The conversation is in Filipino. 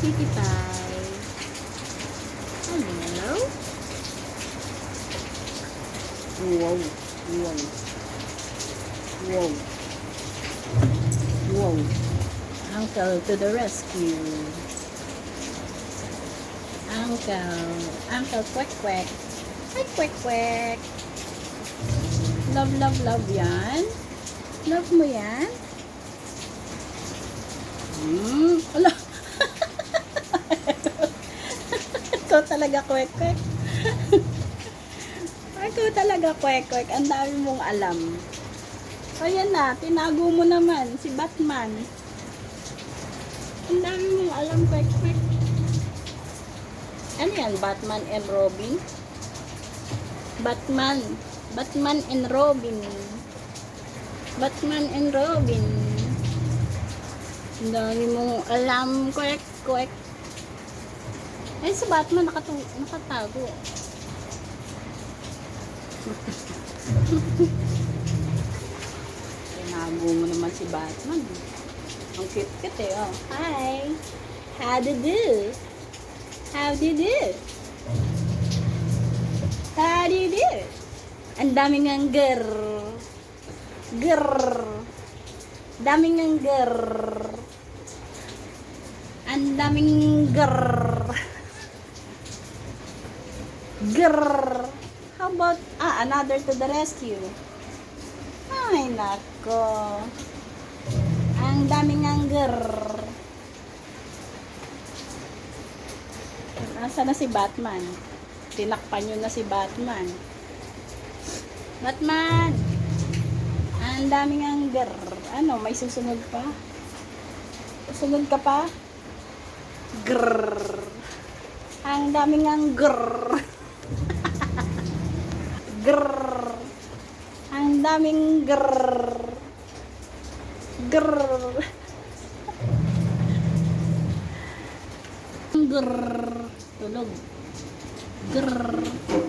Kitty Pie. Hello. Wow. Wow. Wow. Wow. Uncle to the rescue. Uncle quack quack. Quack quack quack. Love, love, love yan. Love mo yan? Ala. Ikaw talaga kwek kwek. Ikaw talaga kwek kwek. Ang dami mong alam. Ayan na, tinago mo naman si Batman. Ang dami mong alam kwek kwek. Ano yan? Batman and Robin? Batman and Robin. Batman and Robin. Ang dami mong alam, kwek, kwek. Ay, si Batman nakatago. Tinago mo naman si Batman. Ang cute-cute eh, oh. Hi! How do you do? How do you do? How do you do? Ang daming ang daming ang ang daming how about another to the rescue. Ay nako, ang daming ang nasa na si Batman? Tinakpan nyo na si Batman. Batman! Ang daming angger. Ano, may susunod pa? Susunod ka pa? Grrr. Ang daming angger. Grrr. Ang daming grrr. Grrr. Grrr. Tulog. Grrr.